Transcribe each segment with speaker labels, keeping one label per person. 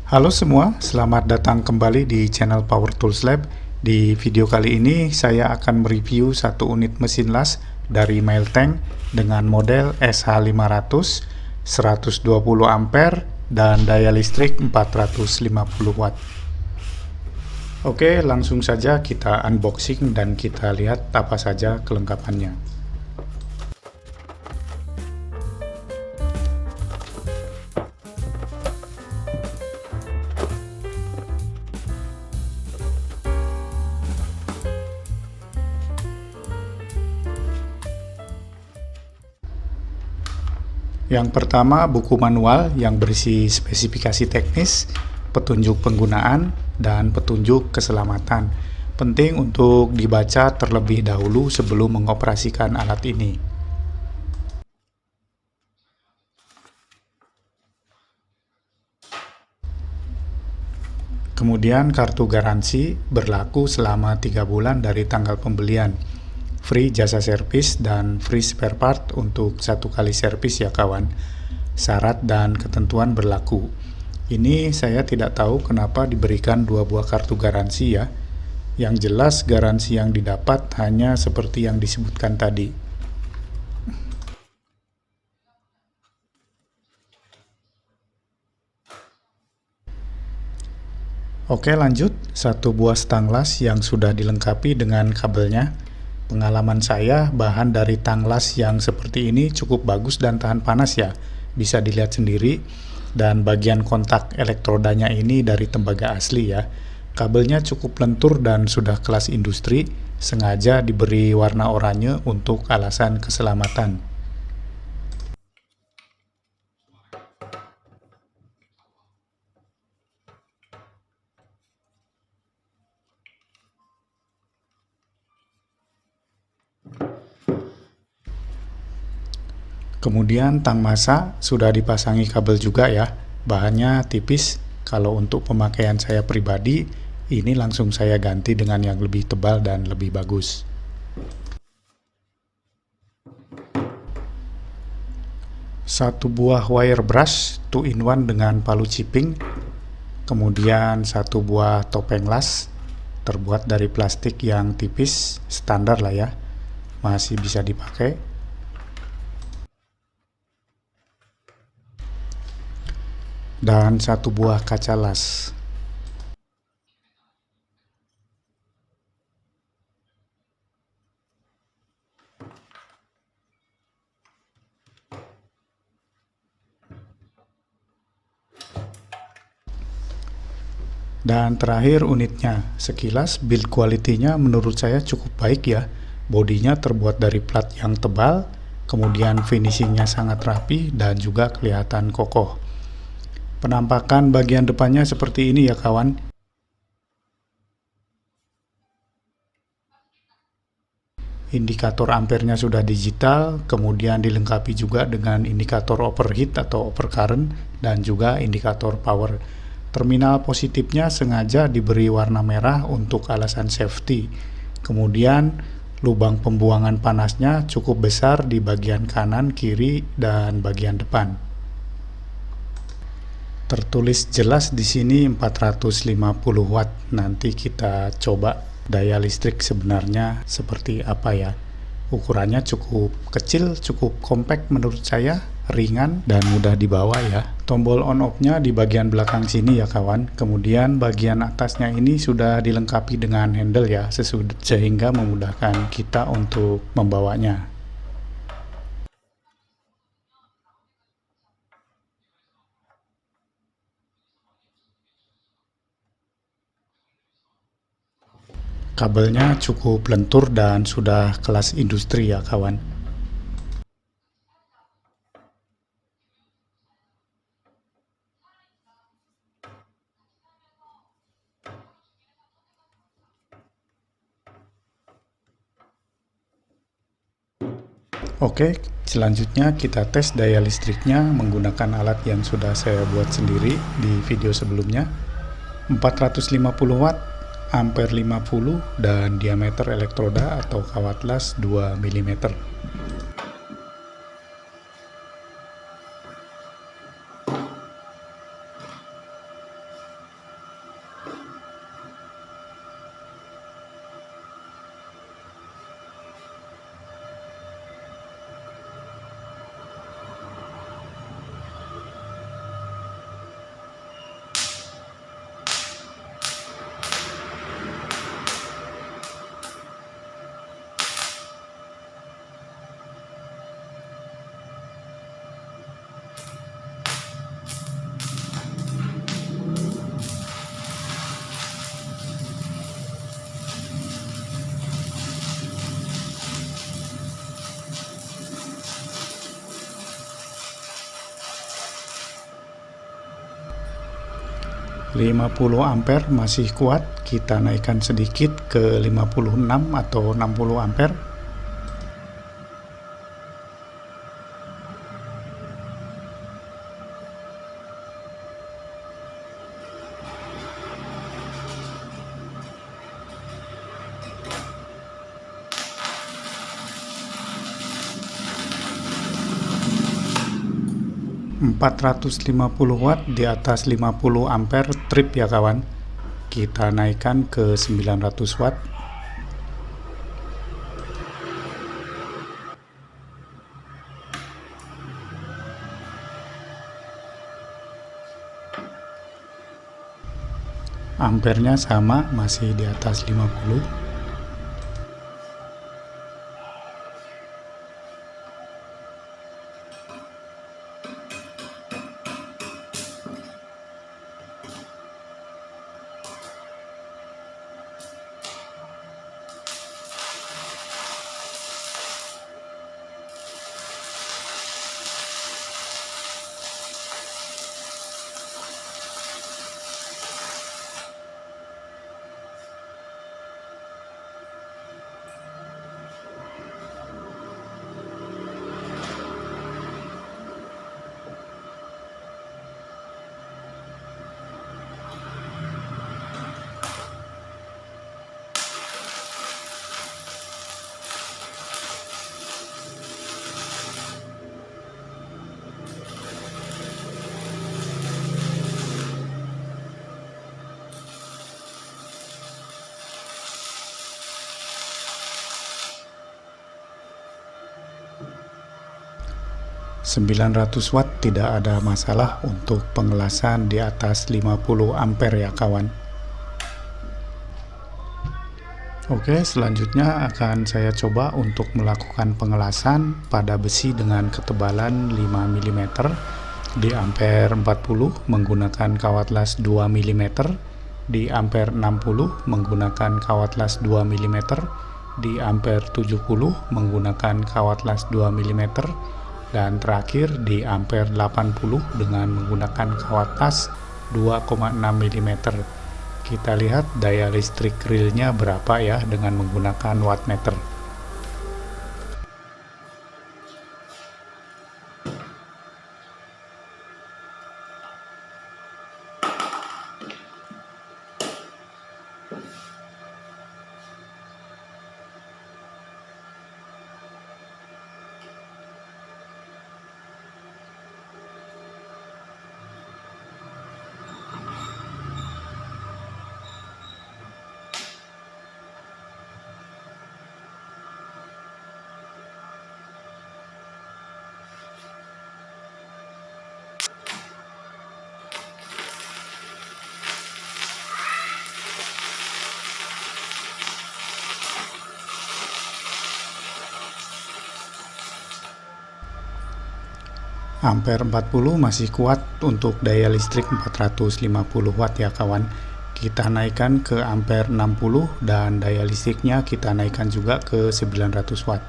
Speaker 1: Halo semua, selamat datang kembali di channel Power Tools Lab. Di video kali ini saya akan mereview satu unit mesin las dari Mailtank dengan model SH500 120 ampere dan daya listrik 450 watt. Oke, langsung saja kita unboxing dan kita lihat apa saja kelengkapannya. Yang pertama, buku manual yang berisi spesifikasi teknis, petunjuk penggunaan, dan petunjuk keselamatan. Penting untuk dibaca terlebih dahulu sebelum mengoperasikan alat ini. Kemudian kartu garansi berlaku selama 3 bulan dari tanggal pembelian. Free jasa servis dan free spare part untuk 1 kali servis ya kawan. Syarat dan ketentuan berlaku. Ini saya tidak tahu kenapa diberikan 2 buah kartu garansi ya. Yang jelas garansi yang didapat hanya seperti yang disebutkan tadi. Oke, lanjut. 1 buah stang las yang sudah dilengkapi dengan kabelnya. Pengalaman saya, bahan dari tang las yang seperti ini cukup bagus dan tahan panas ya. Bisa dilihat sendiri. Dan bagian kontak elektrodanya ini dari tembaga asli ya. Kabelnya cukup lentur dan sudah kelas industri. Sengaja diberi warna oranye untuk alasan keselamatan. Kemudian tang masa sudah dipasangi kabel juga ya. Bahannya tipis. Kalau untuk pemakaian saya pribadi, ini langsung saya ganti dengan yang lebih tebal dan lebih bagus. Satu buah wire brush 2-in-1 dengan palu chipping. Kemudian 1 buah topeng las terbuat dari plastik yang tipis, standar lah ya. Masih bisa dipakai. Dan 1 buah kaca las. Dan terakhir unitnya. Sekilas build quality-nya menurut saya cukup baik ya. Bodinya terbuat dari plat yang tebal, kemudian finishingnya sangat rapi dan juga kelihatan kokoh. Penampakan bagian depannya seperti ini ya kawan. Indikator ampernya sudah digital, kemudian dilengkapi juga dengan indikator overheat atau overcurrent dan juga indikator power. Terminal positifnya sengaja diberi warna merah untuk alasan safety. Kemudian lubang pembuangan panasnya cukup besar di bagian kanan, kiri, dan bagian depan. Tertulis jelas di sini 450 watt. Nanti kita coba daya listrik sebenarnya seperti apa ya. Ukurannya cukup kecil, cukup compact menurut saya, ringan dan mudah dibawa ya. Tombol on off-nya di bagian belakang sini ya kawan. Kemudian bagian atasnya ini sudah dilengkapi dengan handle ya, sehingga memudahkan kita untuk membawanya. Kabelnya cukup lentur dan sudah kelas industri ya kawan. Oke, selanjutnya kita tes daya listriknya menggunakan alat yang sudah saya buat sendiri di video sebelumnya. 450 watt, ampere 50, dan diameter elektroda atau kawat las 2 mm. 50 ampere masih kuat, kita naikkan sedikit ke 56 atau 60 ampere. ...450 watt di atas 50 ampere trip ya kawan. Kita naikkan ke 900 watt. Ampernya sama, masih di atas 50. ...900 watt tidak ada masalah untuk pengelasan di atas 50 ampere ya kawan. Oke, selanjutnya akan saya coba untuk melakukan pengelasan pada besi dengan ketebalan 5 mm di ampere 40 menggunakan kawat las 2 mm, di ampere 60 menggunakan kawat las 2 mm, di ampere 70 menggunakan kawat las 2 mm, dan terakhir di ampere 80 dengan menggunakan kawat las 2,6 mm. Kita lihat daya listrik realnya berapa ya dengan menggunakan wattmeter. Ampere 40 masih kuat untuk daya listrik 450 watt ya kawan. Kita naikkan ke ampere 60 dan daya listriknya kita naikkan juga ke 900 watt.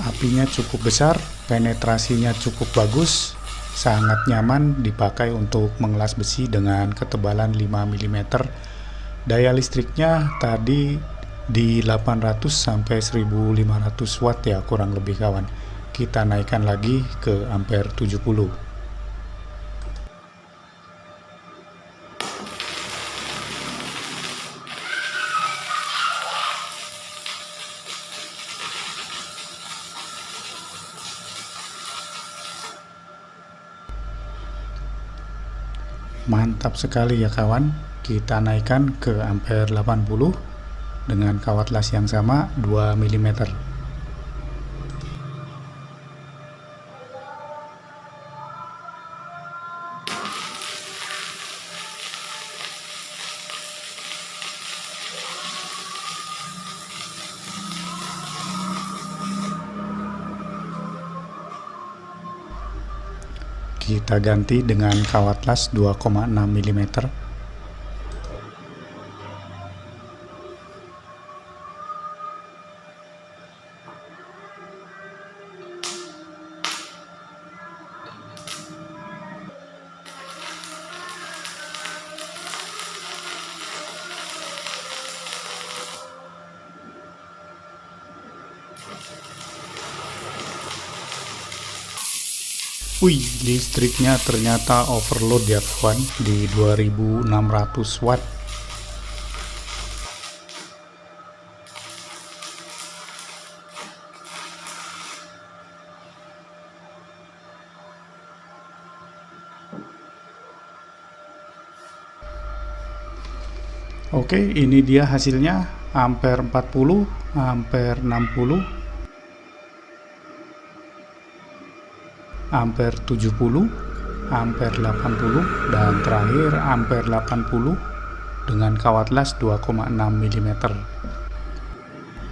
Speaker 1: Apinya cukup besar, penetrasinya cukup bagus, sangat nyaman dipakai untuk mengelas besi dengan ketebalan 5 mm. Daya listriknya tadi di 800 sampai 1500 watt ya kurang lebih kawan. Kita naikkan lagi ke ampere 70. Mantap sekali ya kawan. Kita naikkan ke ampere 80 dengan kawat las yang sama 2 mm. kita ganti dengan kawat las 2,6 mm. Wih, listriknya ternyata overload ya kawan, di 2600 watt. Oke, ini dia hasilnya, ampere 40, ampere 60, ampere 70, ampere 80, dan terakhir ampere 80 dengan kawat las 2,6 mm.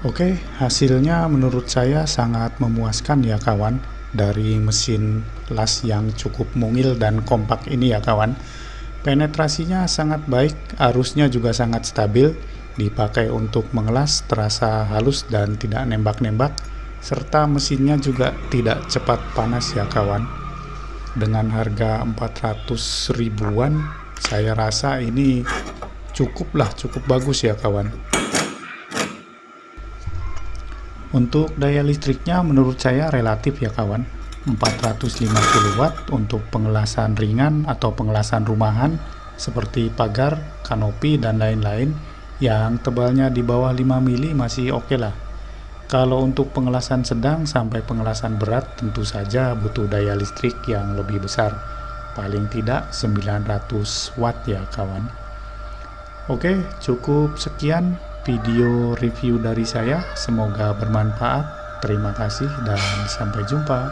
Speaker 1: Oke, hasilnya menurut saya sangat memuaskan ya kawan, dari mesin las yang cukup mungil dan kompak ini ya kawan. Penetrasinya sangat baik, arusnya juga sangat stabil, dipakai untuk mengelas terasa halus dan tidak nembak-nembak, serta mesinnya juga tidak cepat panas ya kawan. Dengan harga 400 ribuan, saya rasa ini cukup bagus ya kawan. Untuk daya listriknya menurut saya relatif ya kawan, 450 watt untuk pengelasan ringan atau pengelasan rumahan seperti pagar, kanopi, dan lain-lain yang tebalnya di bawah 5 mili masih oke lah. Kalau untuk pengelasan sedang sampai pengelasan berat tentu saja butuh daya listrik yang lebih besar, paling tidak 900 watt ya kawan. Oke, cukup sekian video review dari saya, semoga bermanfaat. Terima kasih dan sampai jumpa.